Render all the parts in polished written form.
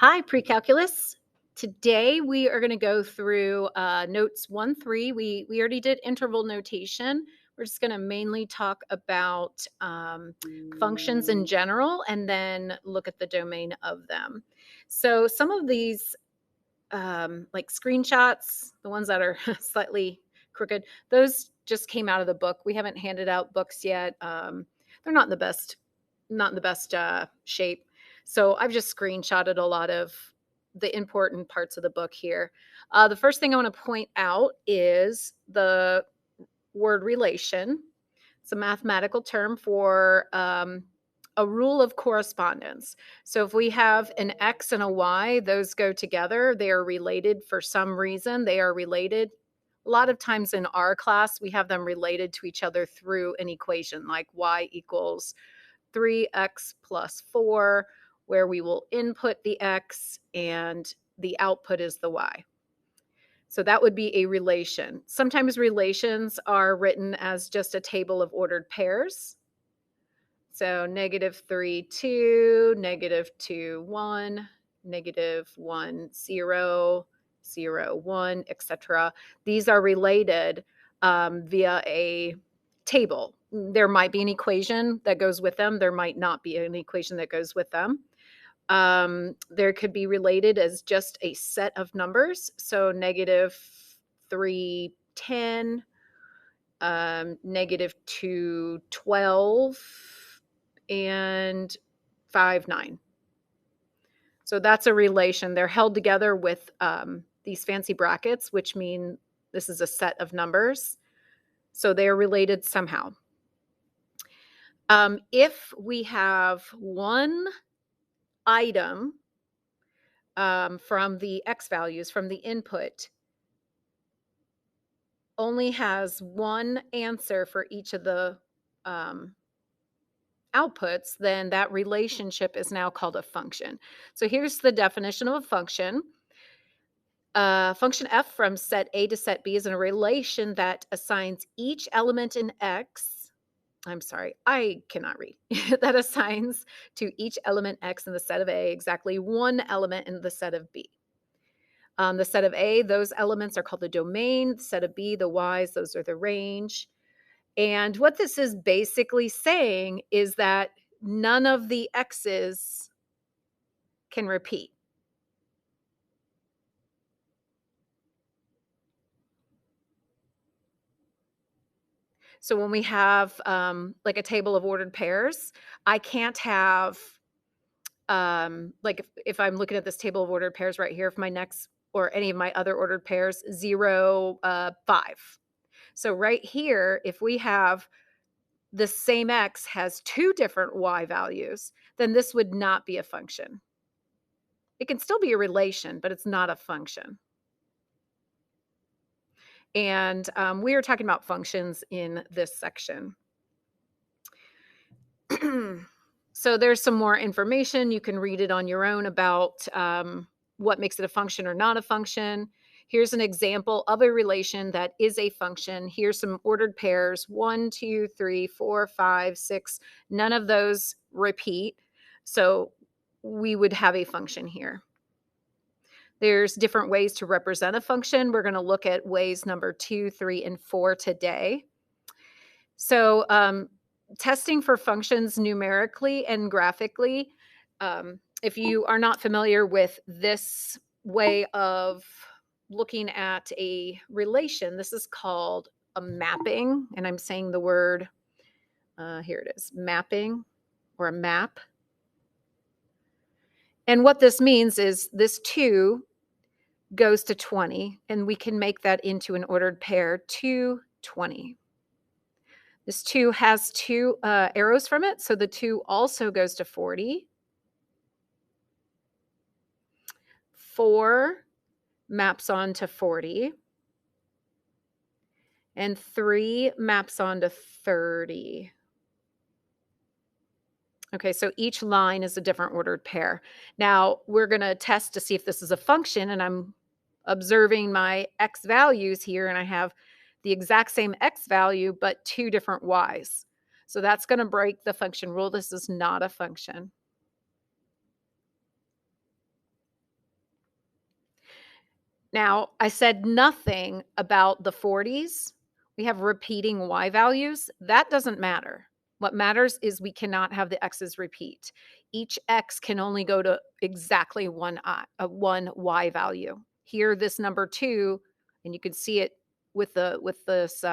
Hi, pre-calculus. Today we are going to go through notes 1-3. We already did interval notation. We're just going to mainly talk about functions in general and then look at the domain of them. So some of these like screenshots, the ones that are slightly crooked, those just came out of the book. We haven't handed out books yet. They're not in the best shape. So I've just screenshotted a lot of the important parts of the book here. The first thing I want to point out is the word relation. It's a mathematical term for a rule of correspondence. So if we have an X and a Y, those go together. They are related for some reason. They are related. A lot of times in our class, we have them related to each other through an equation like Y equals 3x plus 4, where we will input the x and the output is the y. So that would be a relation. Sometimes relations are written as just a table of ordered pairs. So -3, 2, -2, 1, -1, 0, 0, 1, etc. These are related via a table. There might be an equation that goes with them. There might not be an equation that goes with them. There could be related as just a set of numbers. So -3, 10, -2, 12, and 5, 9. So that's a relation. They're held together with these fancy brackets, which mean this is a set of numbers. So they're related somehow. If we have one item from the X values, from the input, only has one answer for each of the outputs, then that relationship is now called a function. So here's the definition of a function. Function f from set A to set B is a relation that assigns each element in X. I'm sorry, I cannot read. That assigns to each element X in the set of A exactly one element in the set of B. The set of A, those elements are called the domain. The set of B, the Y's, those are the range. And what this is basically saying is that none of the X's can repeat. So when we have like a table of ordered pairs, I can't have like if I'm looking at this table of ordered pairs right here, if my next or any of my other ordered pairs 0, 5. So right here, if we have the same X has two different Y values, then this would not be a function. It can still be a relation, but it's not a function. And we are talking about functions in this section. So there's some more information. You can read it on your own about what makes it a function or not a function. Here's an example of a relation that is a function. Here's some ordered pairs, 1, 2, 3, 4, 5, 6. None of those repeat. So we would have a function here. There's different ways to represent a function. We're going to look at ways number 2, 3, and 4 today. So testing for functions numerically and graphically. If you are not familiar with this way of looking at a relation, this is called a mapping. And I'm saying the word, here it is, mapping or a map. And what this means is this 2 goes to 20, and we can make that into an ordered pair 2, 20. This 2 has 2 arrows from it, so the 2 also goes to 40. 4 maps on to 40. And 3 maps on to 30. Okay, so each line is a different ordered pair. Now, we're going to test to see if this is a function, and I'm observing my X values here, and I have the exact same X value, but 2 different Y's. So that's going to break the function rule. This is not a function. Now, I said nothing about the 40s. We have repeating y values. That doesn't matter. What matters is we cannot have the x's repeat. Each x can only go to exactly one y value. Here, this number 2, and you can see it with this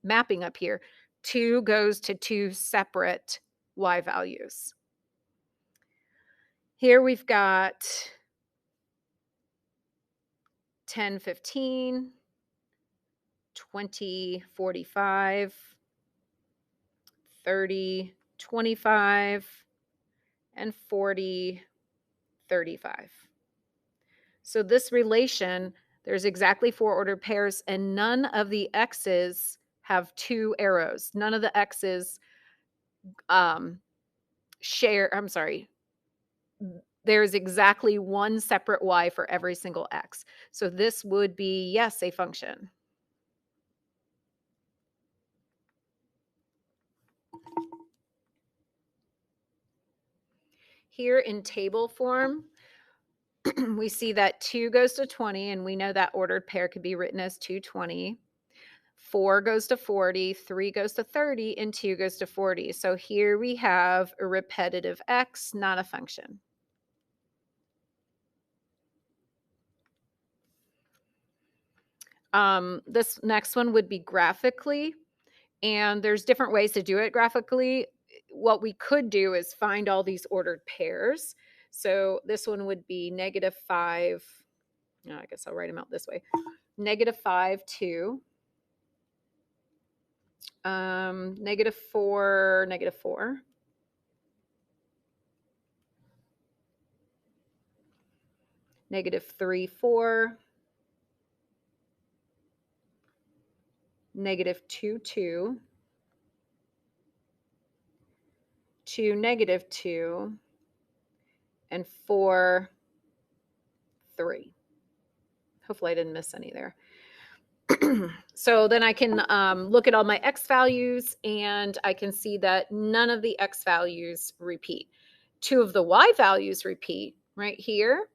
mapping up here. 2 goes to 2 separate y values. Here we've got 10, 15, 20, 45, 30, 25, and 40, 35. So this relation, there's exactly 4 ordered pairs, and none of the x's have 2 arrows. None of the x's there's exactly one separate y for every single x. So this would be, yes, a function. Here in table form, we see that 2 goes to 20, and we know that ordered pair could be written as 220. 4 goes to 40, 3 goes to 30, and 2 goes to 40. So here we have a repetitive x, not a function. This next one would be graphically, and there's different ways to do it graphically. What we could do is find all these ordered pairs. So this one would be -5. I guess I'll write them out this way. -5, 2. -4, -4. -3, 4. -2, 2. 2, -2. And 4, 3. Hopefully I didn't miss any there. So then I can look at all my x values, and I can see that none of the x values repeat. 2 of the y values repeat. Right here,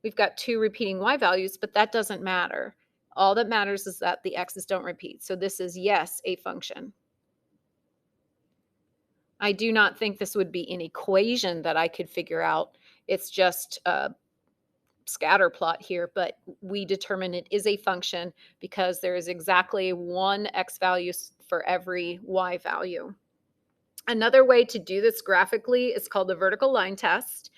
we've got 2 repeating y values, but that doesn't matter. All that matters is that the x's don't repeat. So this is, yes, a function. I do not think this would be an equation that I could figure out. It's just a scatter plot here, but we determine it is a function because there is exactly one x value for every y value. Another way to do this graphically is called the vertical line test.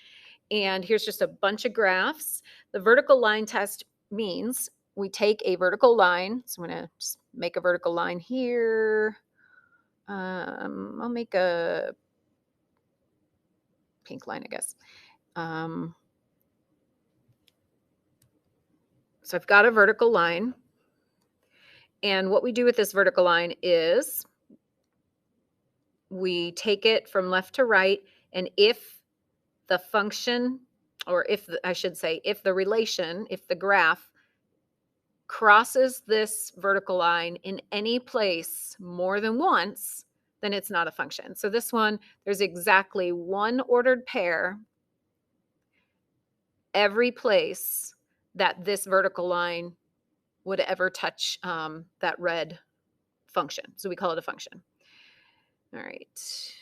And here's just a bunch of graphs. The vertical line test means we take a vertical line. So I'm going to just make a vertical line here. I'll make a pink line, I guess. So I've got a vertical line. And what we do with this vertical line is we take it from left to right, and if the function, or if the relation, if the graph crosses this vertical line in any place more than once, then it's not a function. So this one, there's exactly one ordered pair every place that this vertical line would ever touch that red function. So we call it a function. All right.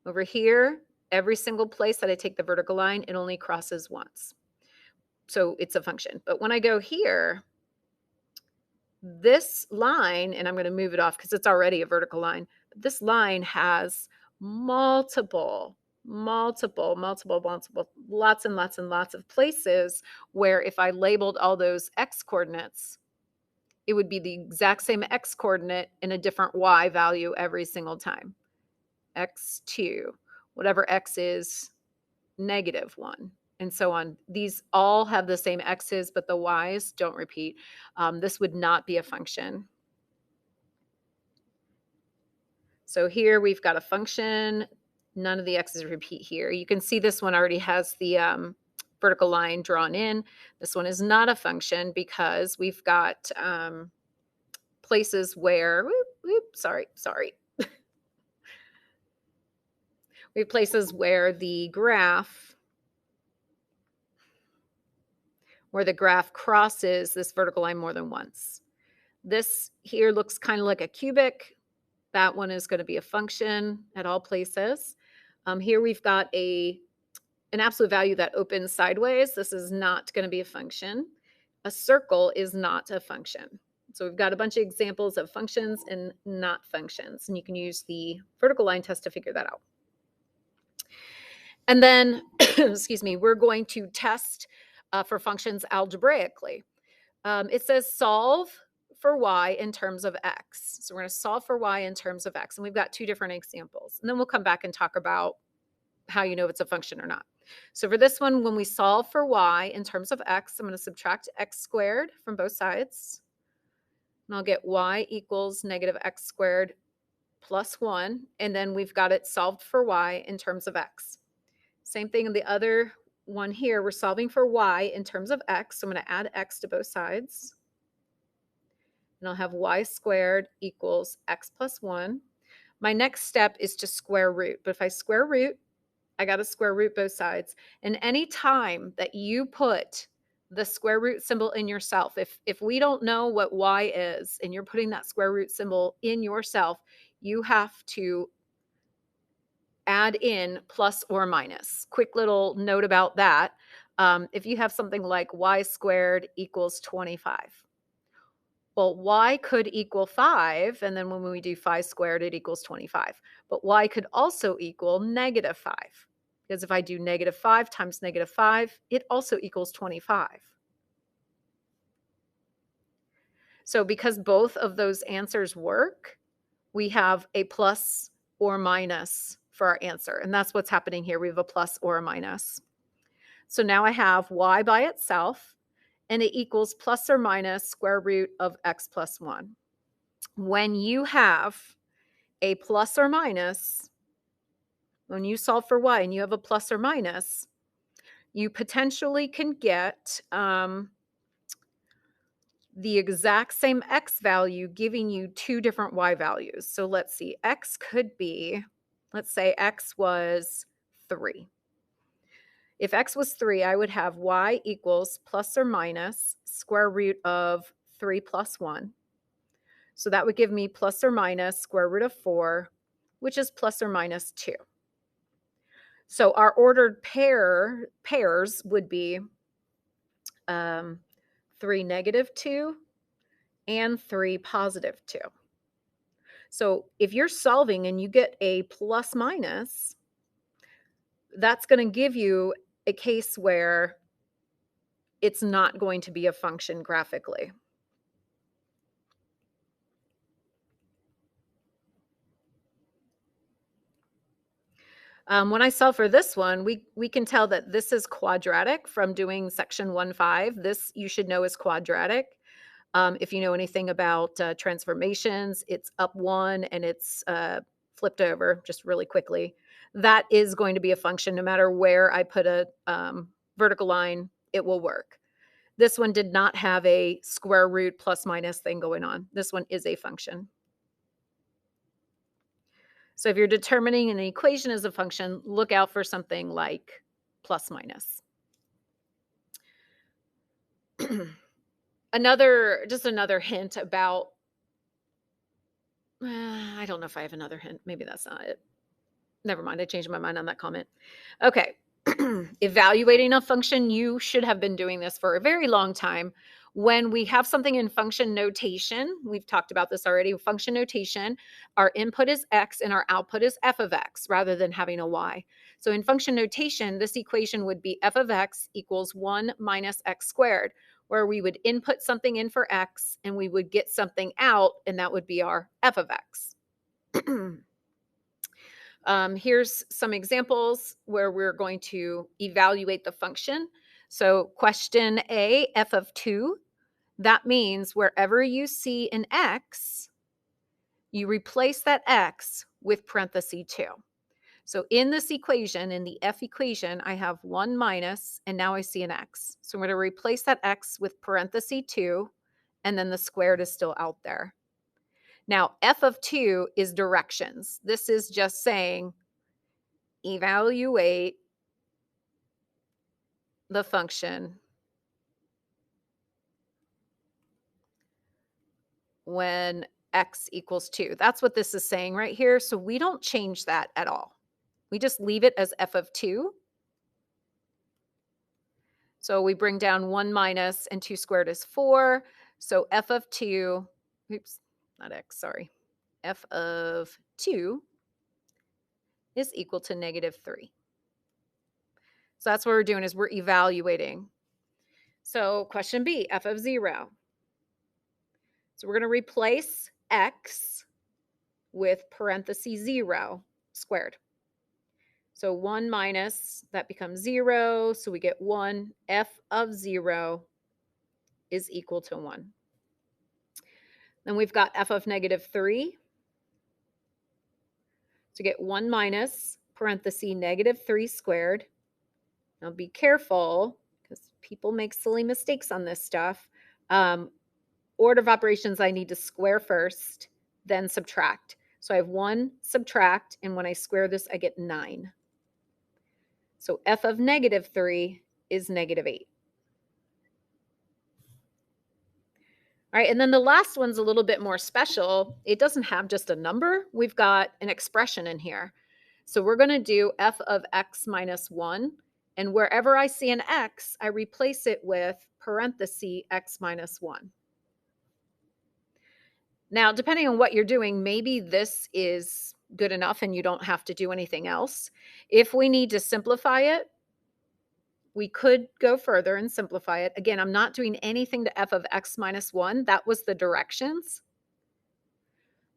Over here, every single place that I take the vertical line, it only crosses once. So it's a function. But when I go here, this line, and I'm going to move it off because it's already a vertical line, but this line has multiple, lots and lots of places where if I labeled all those x coordinates, it would be the exact same x coordinate in a different y value every single time. x2, whatever x is, -1, and so on. These all have the same x's, but the y's don't repeat. This would not be a function. So here we've got a function. None of the x's repeat here. You can see this one already has the vertical line drawn in. This one is not a function because we've got places where, sorry. We have places where the graph where the graph crosses this vertical line more than once. This here looks kind of like a cubic. That one is going to be a function at all places. Here we've got an absolute value that opens sideways. This is not going to be a function. A circle is not a function. So we've got a bunch of examples of functions and not functions, and you can use the vertical line test to figure that out. And then, excuse me, we're going to test for functions algebraically. It says solve for y in terms of x. So we're going to solve for y in terms of x. And we've got two different examples. And then we'll come back and talk about how you know if it's a function or not. So for this one, when we solve for y in terms of x, I'm going to subtract x squared from both sides. And I'll get y equals negative x squared plus 1. And then we've got it solved for y in terms of x. Same thing in the other one here. We're solving for y in terms of x. So I'm going to add x to both sides. And I'll have y squared equals x plus 1. My next step is to square root. But if I square root, I got to square root both sides. And any time that you put the square root symbol in yourself, if we don't know what y is and you're putting that square root symbol in yourself, you have to add in plus or minus. Quick little note about that. If you have something like y squared equals 25, well, y could equal 5, and then when we do 5 squared, it equals 25. But y could also equal negative 5, because if I do negative 5 times negative 5, it also equals 25. So because both of those answers work, we have a plus or minus for our answer. And that's what's happening here. We have a plus or a minus. So now I have y by itself, and it equals plus or minus square root of x plus 1. When you have a plus or minus, when you solve for y and you have a plus or minus, you potentially can get the exact same x value giving you two different y values. So let's see, x could be, let's say x was 3. If x was 3, I would have y equals plus or minus square root of 3 plus 1. So that would give me plus or minus square root of 4, which is plus or minus 2. So our ordered pairs would be 3 negative 2 and 3 positive 2. So if you're solving and you get a plus minus, that's going to give you a case where it's not going to be a function graphically. When I solve for this one, we can tell that this is quadratic from doing section 1.5. This you should know is quadratic. If you know anything about transformations, it's up 1 and it's flipped over just really quickly. That is going to be a function no matter where I put a vertical line, it will work. This one did not have a square root plus minus thing going on. This one is a function. So if you're determining an equation as a function, look out for something like plus minus. Just another hint about, I don't know if I have another hint. Maybe that's not it. Never mind. I changed my mind on that comment. Okay. Evaluating a function, you should have been doing this for a very long time. When we have something in function notation, we've talked about this already, function notation, our input is x and our output is f of x rather than having a y. So in function notation, this equation would be f of x equals 1 minus x squared, where we would input something in for x and we would get something out, and that would be our f of x. Here's some examples where we're going to evaluate the function. So question A, f of 2, that means wherever you see an x, you replace that x with parenthesis 2. So in this equation, in the f equation, I have 1 minus, and now I see an x. So I'm going to replace that x with parenthesis 2, and then the squared is still out there. Now, f of 2 is directions. This is just saying evaluate the function when x equals 2. That's what this is saying right here. So we don't change that at all. We just leave it as f of 2. So we bring down 1 minus, and 2 squared is 4. So f of 2, oops, not x, sorry. F of 2 is equal to -3. So that's what we're doing, is we're evaluating. So question B, f of 0. So we're going to replace x with parentheses 0 squared. So 1 minus, that becomes 0. So we get 1. F of 0 is equal to 1. Then we've got f of -3. So get 1 minus, parenthesis, -3 squared. Now be careful, because people make silly mistakes on this stuff. Order of operations, I need to square first, then subtract. So I have 1 subtract, and when I square this, I get 9. So f of -3 is -8. All right, and then the last one's a little bit more special. It doesn't have just a number. We've got an expression in here. So we're going to do f of x minus 1. And wherever I see an x, I replace it with parenthesis x minus 1. Now, depending on what you're doing, maybe this is good enough and you don't have to do anything else. If we need to simplify it, we could go further and simplify it. Again, I'm not doing anything to f of x minus 1. That was the directions.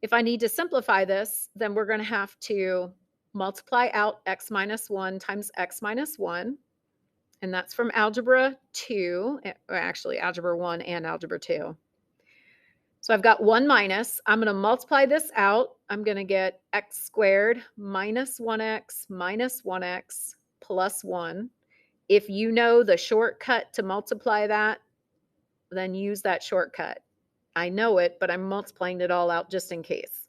If I need to simplify this, then we're going to have to multiply out x minus 1 times x minus 1. And that's from algebra 2, or actually algebra 1 and algebra 2. So I've got 1 minus. I'm going to multiply this out. I'm going to get x squared minus 1x minus 1x plus 1. If you know the shortcut to multiply that, then use that shortcut. I know it, but I'm multiplying it all out just in case.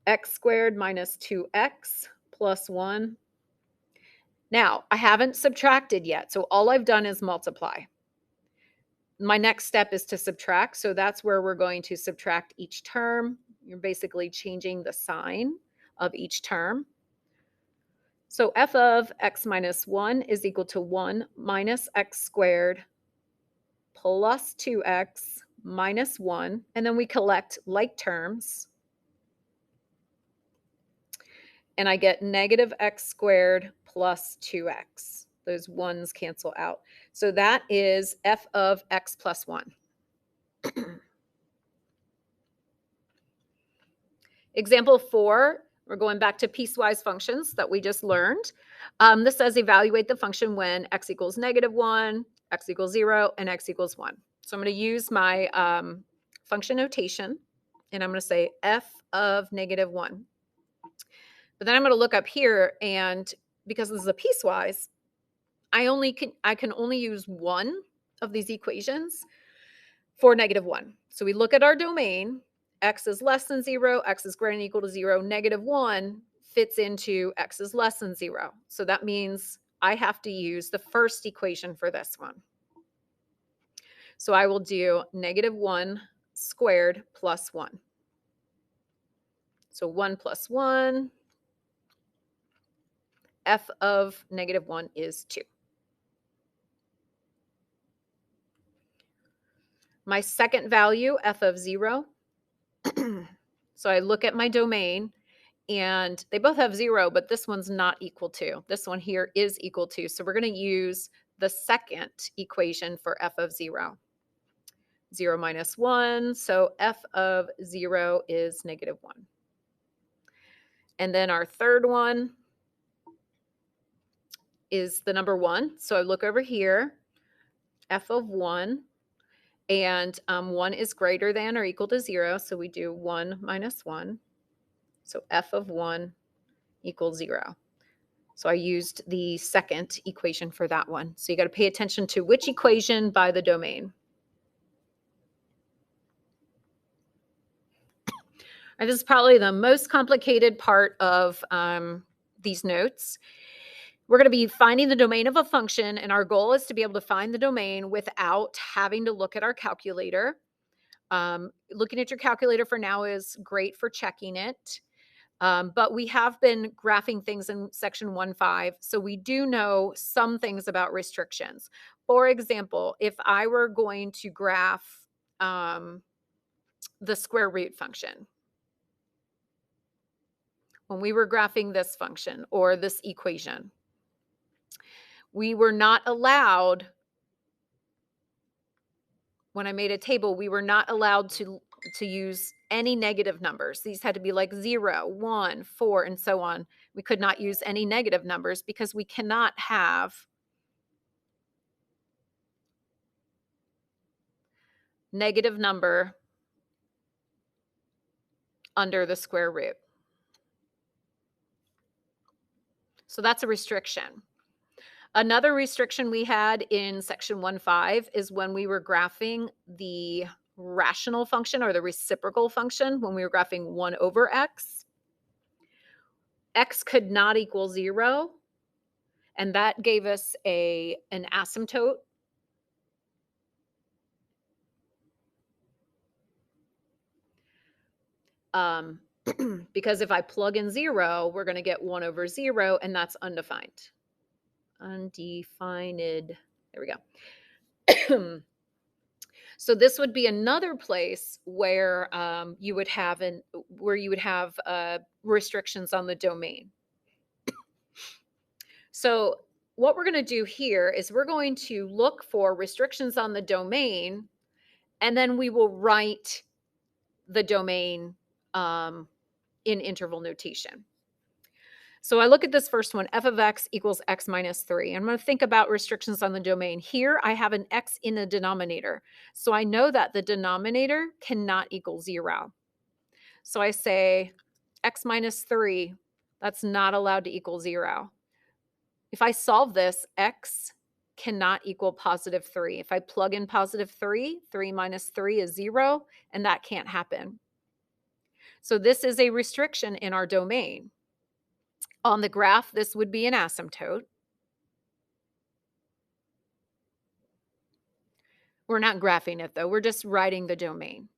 X squared minus 2x plus 1. Now, I haven't subtracted yet, so all I've done is multiply. My next step is to subtract, so that's where we're going to subtract each term. You're basically changing the sign of each term. So f of x minus 1 is equal to 1 minus x squared plus 2x minus 1, and then we collect like terms. And I get negative x squared plus 2x. Those ones cancel out. So that is f of x plus 1. Example 4, we're going back to piecewise functions that we just learned. This says evaluate the function when x equals -1, x equals 0, and x equals 1. So I'm going to use my function notation, and I'm going to say f of -1. But then I'm going to look up here, and because this is a piecewise, I can only use one of these equations for -1. So we look at our domain. X is less than 0, x is greater than or equal to 0, -1 fits into x is less than 0. So that means I have to use the first equation for this one. So I will do -1 squared plus 1. So 1 plus 1, f of -1 is 2. My second value, f of 0. So I look at my domain, and they both have 0, but this one's not equal to. This one here is equal to. So we're going to use the second equation for f of 0. 0 minus 1. So f of 0 is -1. And then our third one is the number 1. So I look over here, f of 1. And 1 is greater than or equal to 0. So we do 1 minus 1. So f of 1 equals 0. So I used the second equation for that one. So you got to pay attention to which equation by the domain. And this is probably the most complicated part of these notes. We're going to be finding the domain of a function, and our goal is to be able to find the domain without having to look at our calculator. Looking at your calculator for now is great for checking it. But we have been graphing things in section 1.5, so we do know some things about restrictions. For example, if I were going to graph the square root function, when we were graphing this function or this equation, we were not allowed, when I made a table, we were not allowed to use any negative numbers. These had to be like 0, 1, 4, and so on. We could not use any negative numbers because we cannot have negative number under the square root. So that's a restriction. Another restriction we had in section 1.5 is when we were graphing the rational function or the reciprocal function, when we were graphing 1 over x, x could not equal 0, and that gave us an asymptote. Because if I plug in 0, we're going to get 1 over 0, and that's undefined. Undefined. There we go. So this would be another place where you would have restrictions on the domain. So what we're going to do here is we're going to look for restrictions on the domain, and then we will write the domain in interval notation. So I look at this first one, f of x equals x minus 3. I'm going to think about restrictions on the domain. Here I have an x in the denominator. So I know that the denominator cannot equal 0. So I say x minus 3, that's not allowed to equal 0. If I solve this, x cannot equal positive 3. If I plug in positive 3, 3 minus 3 is 0, and that can't happen. So this is a restriction in our domain. On the graph, this would be an asymptote. We're not graphing it, though. We're just writing the domain.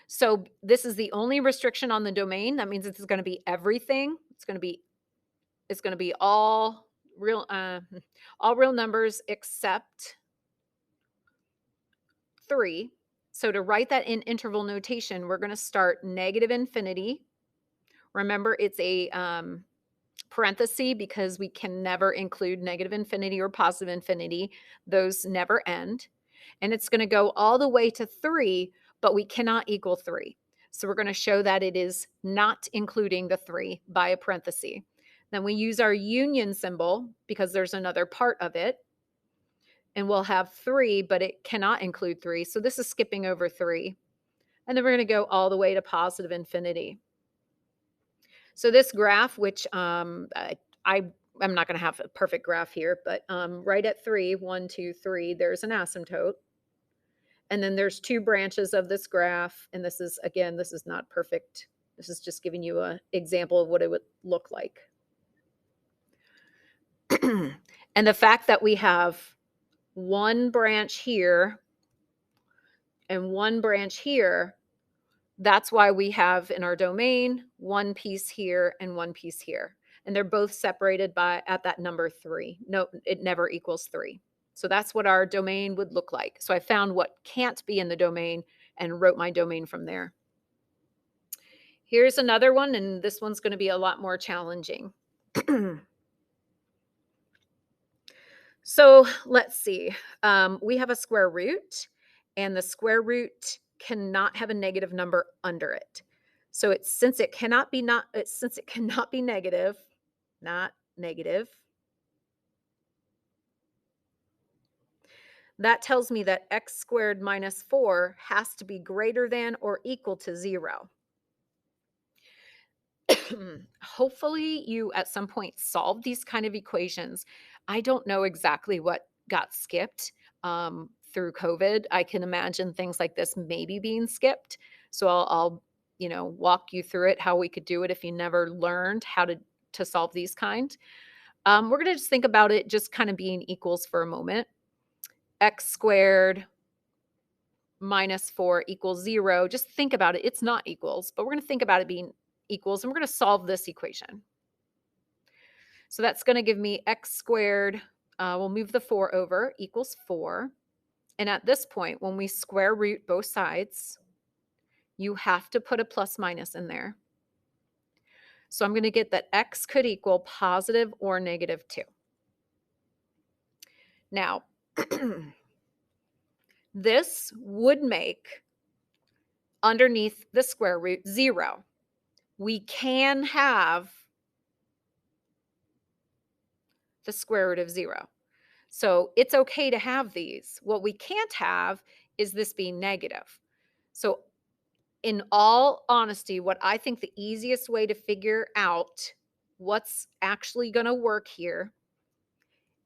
So this is the only restriction on the domain. That means it's going to be everything. It's going to be all real numbers except 3. So to write that in interval notation, we're going to start negative infinity. Remember, it's a parenthesis because we can never include negative infinity or positive infinity. Those never end. And it's going to go all the way to 3, but we cannot equal 3. So we're going to show that it is not including the 3 by a parenthesis. Then we use our union symbol because there's another part of it. And we'll have 3, but it cannot include 3. So this is skipping over 3. And then we're going to go all the way to positive infinity. So this graph, which I'm not going to have a perfect graph here, but right at 3, 1, 2, 3, there's an asymptote. And then there's 2 branches of this graph. And this is, again, this is not perfect. This is just giving you an example of what it would look like. And the fact that we have 1 branch here and 1 branch here, that's why we have in our domain 1 piece here and 1 piece here. And they're both separated by at that number 3. No, it never equals 3. So that's what our domain would look like. So I found what can't be in the domain and wrote my domain from there. Here's another one, and this one's going to be a lot more challenging. So let's see. We have a square root, and the square root cannot have a negative number under it. So since it cannot be negative, not negative, that tells me that x squared minus 4 has to be greater than or equal to 0. Hopefully you at some point solve these kind of equations. I don't know exactly what got skipped through COVID. I can imagine things like this maybe being skipped. So I'll walk you through it, how we could do it if you never learned how to solve these kind. We're going to just think about it just kind of being equals for a moment. X squared minus 4 equals 0. Just think about it. It's not equals, but we're going to think about it being equals, and we're going to solve this equation. So that's going to give me x squared. We'll move the 4 over, equals 4. And at this point, when we square root both sides, you have to put a plus minus in there. So I'm going to get that x could equal positive or negative 2. Now, this would make underneath the square root 0. We can have the square root of 0. So it's okay to have these. What we can't have is this being negative. So in all honesty, what I think the easiest way to figure out what's actually going to work here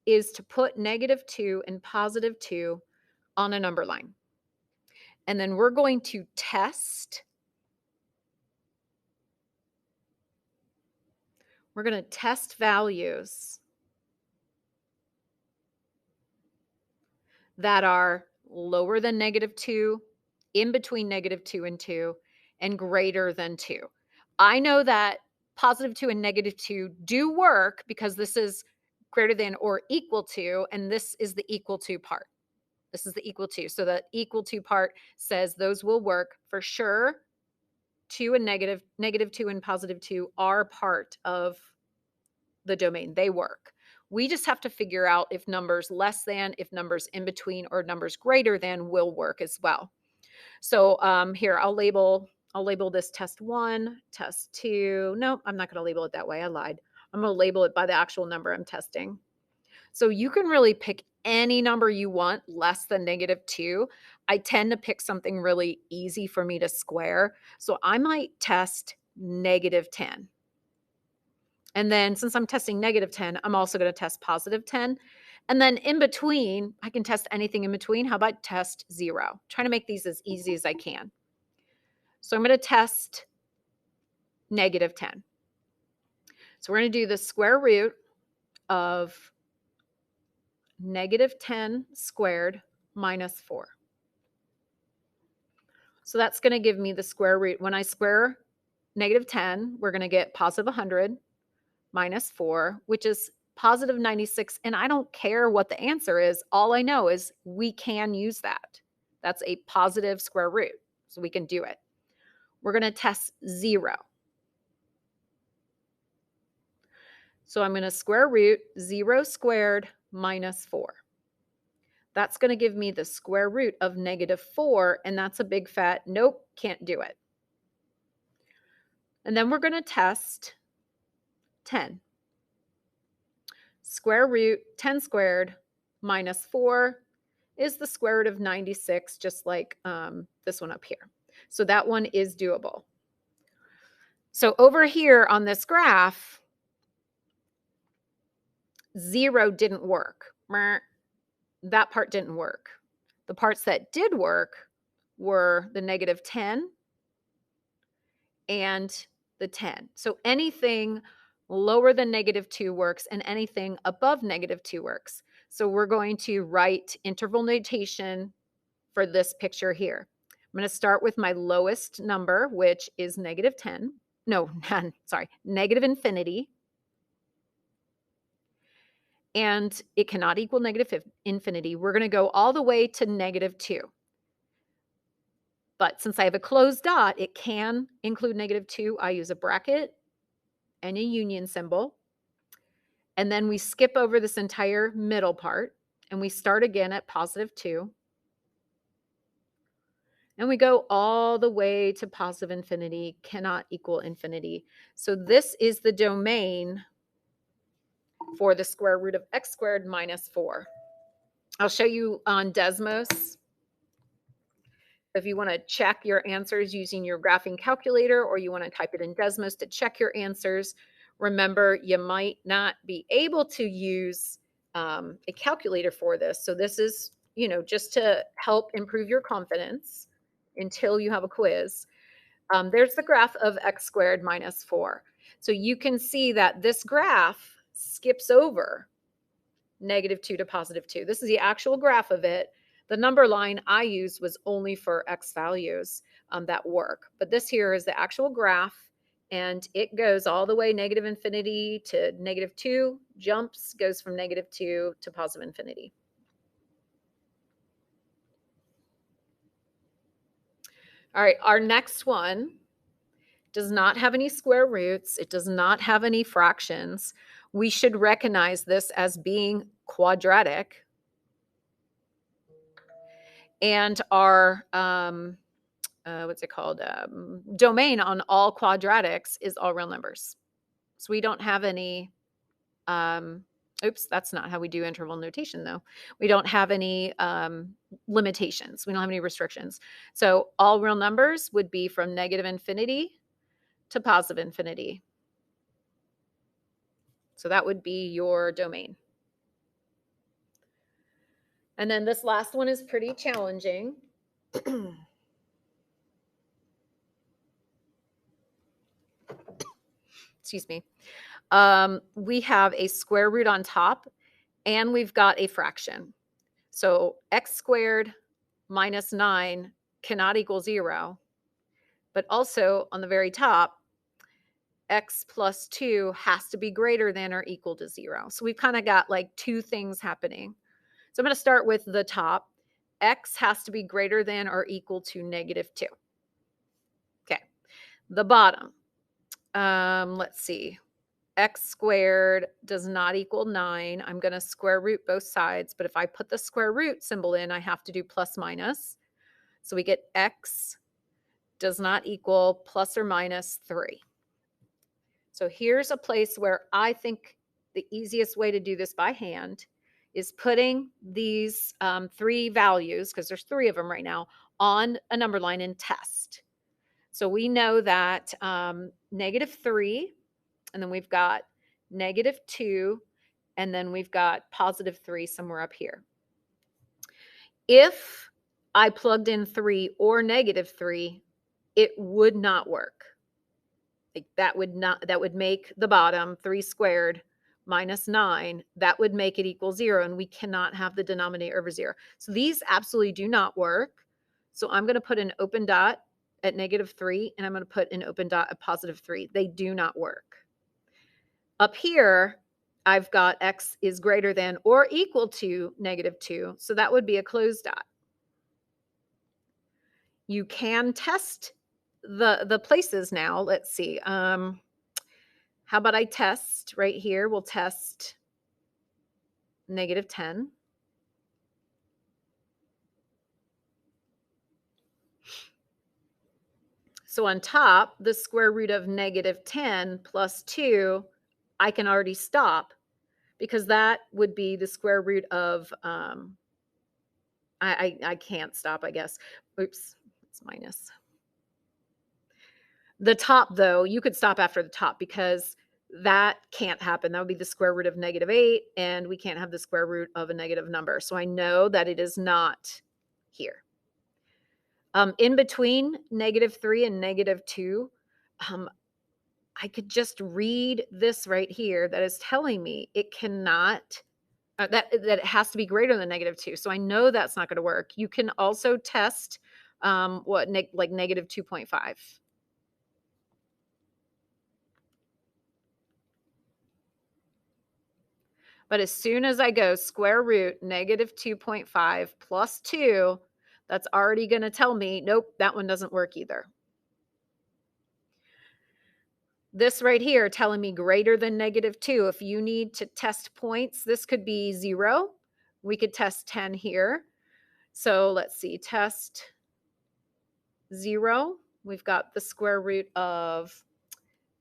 is to put negative 2 and positive 2 on a number line. And then we're going to test. We're going to test values that are lower than negative 2, in between negative 2 and 2, and greater than 2. I know that positive 2 and negative 2 do work because this is greater than or equal to, and this is the equal to part. This is the equal to. So the equal to part says those will work for sure. 2 and negative 2 and positive 2 are part of the domain. They work. We just have to figure out if numbers less than, if numbers in between, or numbers greater than will work as well. So here, I'll label this test 1, test 2. No, I'm not going to label it that way. I lied. I'm going to label it by the actual number I'm testing. So you can really pick any number you want less than negative 2. I tend to pick something really easy for me to square. So I might test negative 10. And then since I'm testing negative 10, I'm also going to test positive 10. And then in between, I can test anything in between. How about test 0? Trying to make these as easy as I can. So I'm going to test negative 10. So we're going to do the square root of negative 10 squared minus 4. So that's going to give me the square root. When I square negative 10, we're going to get positive 100 minus 4, which is positive 96. And I don't care what the answer is. All I know is we can use that. That's a positive square root. So we can do it. We're going to test 0. So I'm going to square root 0 squared minus 4. That's going to give me the square root of negative 4. And that's a big fat nope, can't do it. And then we're going to test 10. Square root 10 squared minus 4 is the square root of 96, just like this one up here. So that one is doable. So over here on this graph, 0 didn't work. That part didn't work. The parts that did work were the negative 10 and the 10. So anything lower than negative 2 works, and anything above negative 2 works. So we're going to write interval notation for this picture here. I'm going to start with my lowest number, which is negative 10. No, sorry, negative infinity. And it cannot equal negative infinity. We're going to go all the way to negative 2. But since I have a closed dot, it can include negative 2. I use a bracket and a union symbol. And then we skip over this entire middle part, and we start again at positive 2. And we go all the way to positive infinity, cannot equal infinity. So this is the domain for the square root of x squared minus 4. I'll show you on Desmos. If you want to check your answers using your graphing calculator, or you want to type it in Desmos to check your answers, remember you might not be able to use a calculator for this. So this is, just to help improve your confidence until you have a quiz. There's the graph of x squared minus 4. So you can see that this graph skips over negative 2 to positive 2. This is the actual graph of it. The number line I used was only for X values that work. But this here is the actual graph, and it goes all the way negative infinity to -2, jumps, goes from -2 to positive infinity. All right, our next one does not have any square roots. It does not have any fractions. We should recognize this as being quadratic. And our, what's it called? Domain on all quadratics is all real numbers. So we don't have any, oops, that's not how we do interval notation though. We don't have any limitations. We don't have any restrictions. So all real numbers would be from negative infinity to positive infinity. So that would be your domain. And then this last one is pretty challenging. Excuse me. We have a square root on top, and we've got a fraction. So x squared minus 9 cannot equal 0. But also on the very top, x plus 2 has to be greater than or equal to 0. So we've kind of got like two things happening. So I'm going to start with the top. X has to be greater than or equal to -2. Okay. The bottom. Let's see. X squared does not equal 9. I'm going to square root both sides. But if I put the square root symbol in, I have to do plus minus. So we get x does not equal plus or minus 3. So here's a place where I think the easiest way to do this by hand is putting these three values, because there's three of them right now, on a number line and test. So we know that -3, and then we've got -2, and then we've got +3 somewhere up here. If I plugged in 3 or -3, it would not work. Like that would make the bottom 3 squared minus 9. That would make it equal 0, and we cannot have the denominator over 0. So these absolutely do not work. So I'm going to put an open dot at -3, and I'm going to put an open dot at +3. They do not work. Up here, I've got x is greater than or equal to -2, so that would be a closed dot. You can test the places now. Let's see. How about I test right here? We'll test -10. So on top, the square root of -10 plus 2, I can already stop because that would be the square root of, I can't stop, I guess. Oops, it's minus. The top, though, you could stop after the top because that can't happen. That would be the square root of -8, and we can't have the square root of a negative number. So I know that it is not here. In between -3 and -2, I could just read this right here that is telling me it cannot, that it has to be greater than -2. So I know that's not going to work. You can also test like -2.5. But as soon as I go square root -2.5 plus 2, that's already going to tell me, nope, that one doesn't work either. This right here telling me greater than -2. If you need to test points, this could be 0. We could test 10 here. So let's see, test 0. We've got the square root of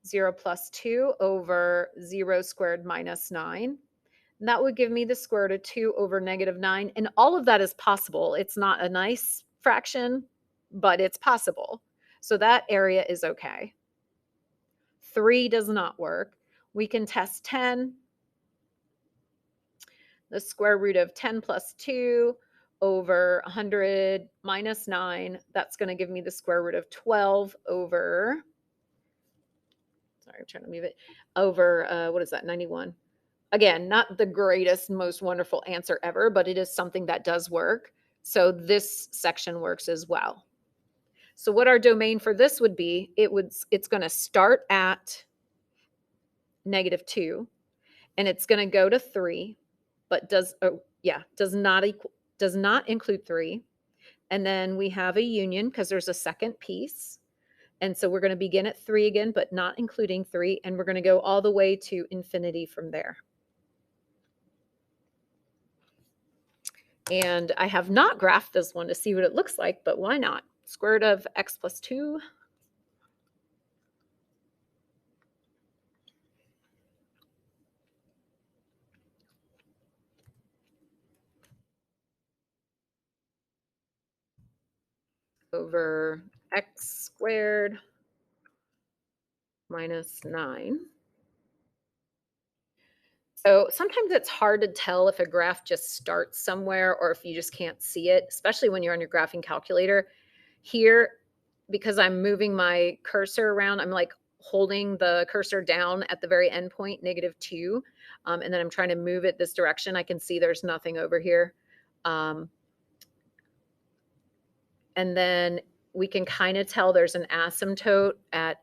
0 plus 2 over 0 squared minus 9. And that would give me the square root of 2 over -9. And all of that is possible. It's not a nice fraction, but it's possible. So that area is okay. 3 does not work. We can test 10. The square root of 10 plus 2 over 100 minus 9. That's going to give me the square root of 12 over, sorry, I'm trying to move it, over, what is that, 91. Again, not the greatest, most wonderful answer ever, but it is something that does work. So this section works as well. So what our domain for this would be, it's going to start at -2 and it's going to go to 3, but does not include 3. And then we have a union because there's a second piece. And so we're going to begin at 3 again, but not including 3. And we're going to go all the way to infinity from there. And I have not graphed this one to see what it looks like, but why not? Square root of x plus 2. Over x squared minus 9. So sometimes it's hard to tell if a graph just starts somewhere or if you just can't see it, especially when you're on your graphing calculator. Here, because I'm moving my cursor around, I'm like holding the cursor down at the very end point, -2, and then I'm trying to move it this direction. I can see there's nothing over here. And then we can kind of tell there's an asymptote at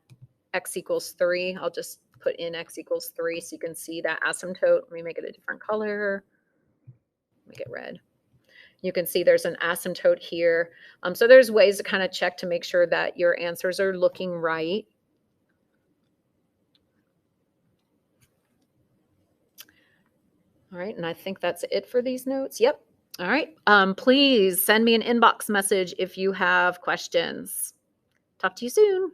x equals 3. I'll just put in x equals 3 so you can see that asymptote. Let me make it a different color. Make it red. You can see there's an asymptote here. So there's ways to kind of check to make sure that your answers are looking right. All right, and I think that's it for these notes. Yep. All right. Please send me an inbox message if you have questions. Talk to you soon.